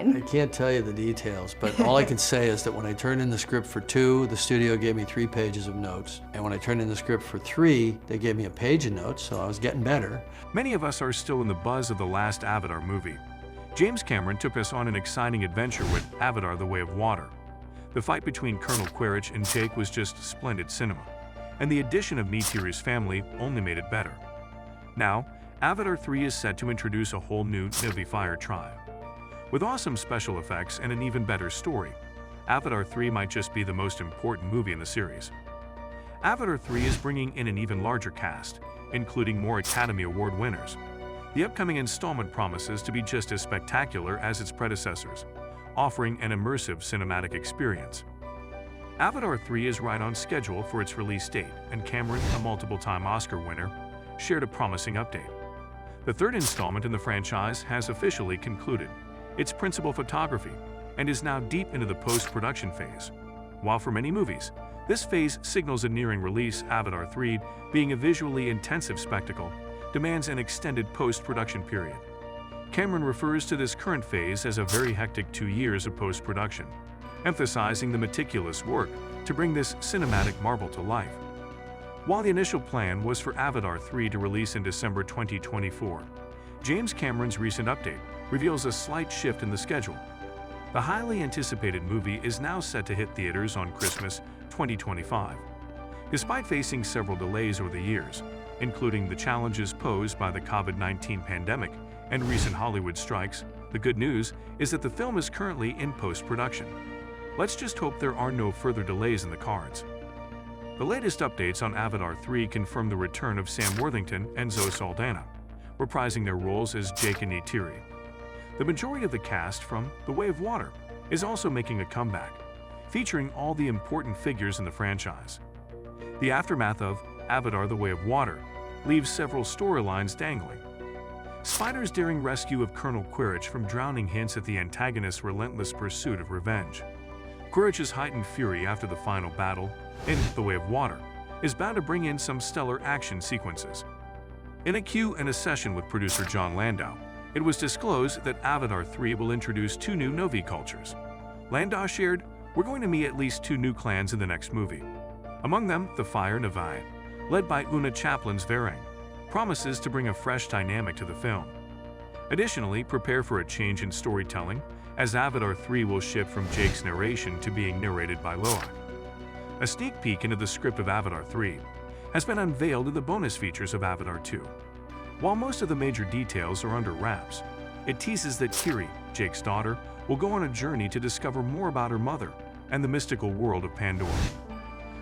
I can't tell you the details, but all I can say is that when I turned in the script for 2, the studio gave me 3 pages of notes. And when I turned in the script for 3, they gave me a page of notes, so I was getting better. Many of us are still in the buzz of the last Avatar movie. James Cameron took us on an exciting adventure with Avatar: The Way of Water. The fight between Colonel Quaritch and Jake was just splendid cinema, and the addition of Neytiri's family only made it better. Now, Avatar 3 is set to introduce a whole new Na'vi fire tribe. With awesome special effects and an even better story, Avatar 3 might just be the most important movie in the series. Avatar 3 is bringing in an even larger cast, including more Academy Award winners. The upcoming installment promises to be just as spectacular as its predecessors, offering an immersive cinematic experience. Avatar 3 is right on schedule for its release date, and Cameron, a multiple-time Oscar winner, shared a promising update. The third installment in the franchise has officially concluded its principal photography and is now deep into the post-production phase. While for many movies, this phase signals a nearing release, Avatar 3, being a visually intensive spectacle, demands an extended post-production period. Cameron refers to this current phase as a very hectic 2 years of post-production, emphasizing the meticulous work to bring this cinematic marvel to life. While the initial plan was for Avatar 3 to release in December 2024, James Cameron's recent update reveals a slight shift in the schedule. The highly anticipated movie is now set to hit theaters on Christmas 2025. Despite facing several delays over the years, including the challenges posed by the COVID-19 pandemic and recent Hollywood strikes, the good news is that the film is currently in post-production. Let's just hope there are no further delays in the cards. The latest updates on Avatar 3 confirm the return of Sam Worthington and Zoe Saldana, reprising their roles as Jake and Neytiri. The majority of the cast from The Way of Water is also making a comeback, featuring all the important figures in the franchise. The aftermath of Avatar: The Way of Water leaves several storylines dangling. Spider's daring rescue of Colonel Quaritch from drowning hints at the antagonist's relentless pursuit of revenge. Quaritch's heightened fury after the final battle in The Way of Water is bound to bring in some stellar action sequences. In a Q&A session with producer Jon Landau, it was disclosed that Avatar 3 will introduce 2 new Na'vi cultures. Landau shared, "We're going to meet at least 2 new clans in the next movie. Among them, the Fire Na'vi, led by Una Chaplin's Varang, promises to bring a fresh dynamic to the film. Additionally, prepare for a change in storytelling, as Avatar 3 will shift from Jake's narration to being narrated by Loak." A sneak peek into the script of Avatar 3 has been unveiled in the bonus features of Avatar 2. While most of the major details are under wraps, it teases that Kiri, Jake's daughter, will go on a journey to discover more about her mother and the mystical world of Pandora.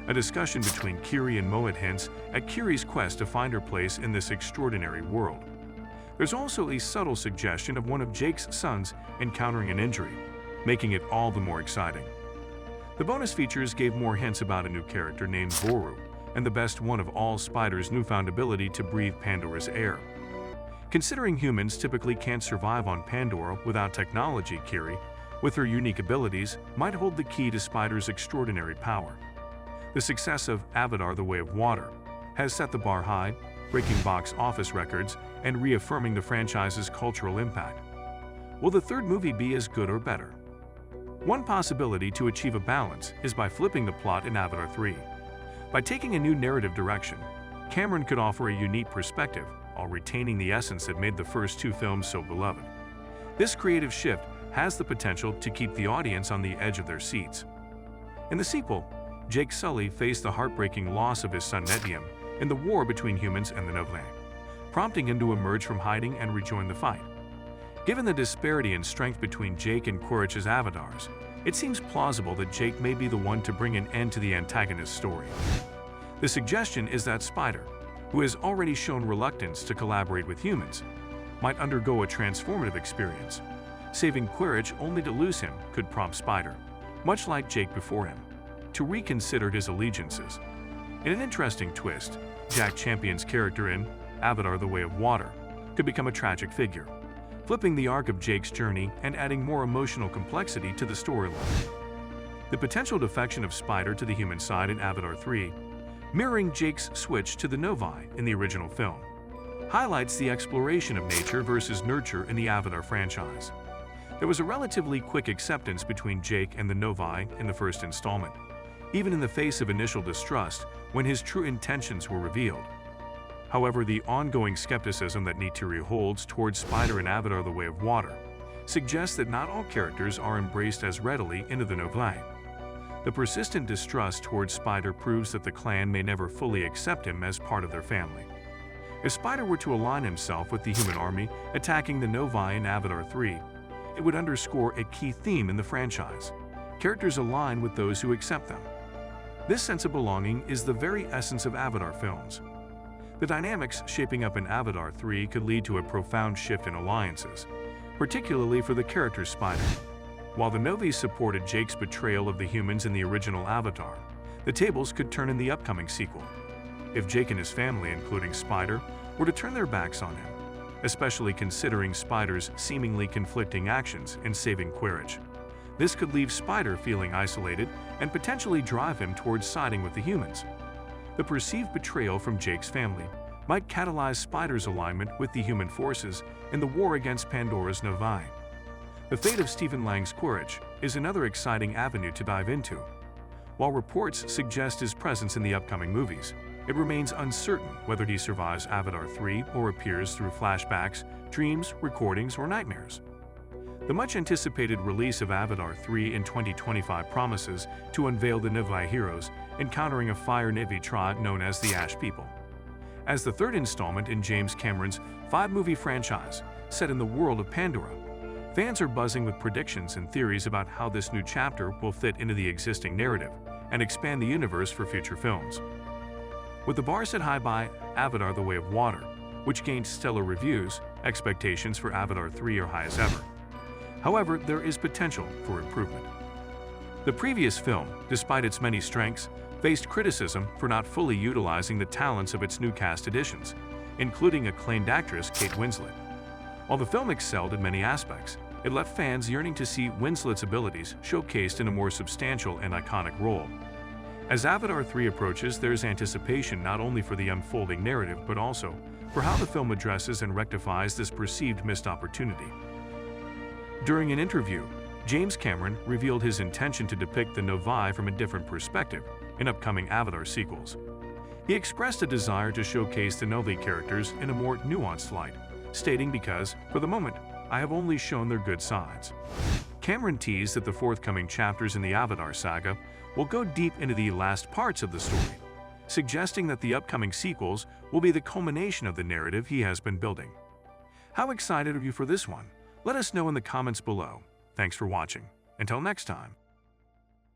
A discussion between Kiri and Moed hints at Kiri's quest to find her place in this extraordinary world. There's also a subtle suggestion of one of Jake's sons encountering an injury, making it all the more exciting. The bonus features gave more hints about a new character named Voru, and the best one of all, Spider's newfound ability to breathe Pandora's air. Considering humans typically can't survive on Pandora without technology, Kiri, with her unique abilities, might hold the key to Spider's extraordinary power. The success of Avatar: The Way of Water has set the bar high, breaking box office records and reaffirming the franchise's cultural impact. Will the third movie be as good or better? One possibility to achieve a balance is by flipping the plot in Avatar 3. By taking a new narrative direction, Cameron could offer a unique perspective while retaining the essence that made the first 2 films so beloved. This creative shift has the potential to keep the audience on the edge of their seats. In the sequel, Jake Sully faced the heartbreaking loss of his son Nethiam in the war between humans and the Na'vi, prompting him to emerge from hiding and rejoin the fight. Given the disparity in strength between Jake and Quaritch's avatars, it seems plausible that Jake may be the one to bring an end to the antagonist's story. The suggestion is that Spider, who has already shown reluctance to collaborate with humans, might undergo a transformative experience. Saving Quaritch only to lose him could prompt Spider, much like Jake before him, to reconsider his allegiances. In an interesting twist, Jack Champion's character in Avatar: The Way of Water could become a tragic figure, flipping the arc of Jake's journey and adding more emotional complexity to the storyline. The potential defection of Spider to the human side in Avatar 3, mirroring Jake's switch to the Na'vi in the original film, highlights the exploration of nature versus nurture in the Avatar franchise. There was a relatively quick acceptance between Jake and the Novi in the first installment, even in the face of initial distrust when his true intentions were revealed. However, the ongoing skepticism that Neytiri holds towards Spider and Avatar: The Way of Water suggests that not all characters are embraced as readily into the Novi. The persistent distrust towards Spider proves that the clan may never fully accept him as part of their family. If Spider were to align himself with the human army attacking the Novi in Avatar 3, it would underscore a key theme in the franchise. Characters align with those who accept them. This sense of belonging is the very essence of Avatar films. The dynamics shaping up in Avatar 3 could lead to a profound shift in alliances, particularly for the character Spider. While the Novi supported Jake's betrayal of the humans in the original Avatar, the tables could turn in the upcoming sequel. If Jake and his family, including Spider, were to turn their backs on him, especially considering Spider's seemingly conflicting actions in saving Quaritch, this could leave Spider feeling isolated and potentially drive him towards siding with the humans. The perceived betrayal from Jake's family might catalyze Spider's alignment with the human forces in the war against Pandora's Novi. The fate of Stephen Lang's Quaritch is another exciting avenue to dive into. While reports suggest his presence in the upcoming movies, it remains uncertain whether he survives Avatar 3 or appears through flashbacks, dreams, recordings, or nightmares. The much-anticipated release of Avatar 3 in 2025 promises to unveil the Novi heroes encountering a Fire Na'vi tribe known as the Ash People. As the third installment in James Cameron's 5-movie franchise set in the world of Pandora, fans are buzzing with predictions and theories about how this new chapter will fit into the existing narrative and expand the universe for future films. With the bar set high by Avatar: The Way of Water, which gained stellar reviews, expectations for Avatar 3 are high as ever. However, there is potential for improvement. The previous film, despite its many strengths, faced criticism for not fully utilizing the talents of its new cast additions, including acclaimed actress Kate Winslet. While the film excelled in many aspects, it left fans yearning to see Winslet's abilities showcased in a more substantial and iconic role. As Avatar 3 approaches, there is anticipation not only for the unfolding narrative, but also for how the film addresses and rectifies this perceived missed opportunity. During an interview, James Cameron revealed his intention to depict the Novi from a different perspective in upcoming Avatar sequels. He expressed a desire to showcase the Novi characters in a more nuanced light, stating, "Because, for the moment, I have only shown their good sides." Cameron teased that the forthcoming chapters in the Avatar saga will go deep into the last parts of the story, suggesting that the upcoming sequels will be the culmination of the narrative he has been building. How excited are you for this one? Let us know in the comments below. Thanks for watching. Until next time.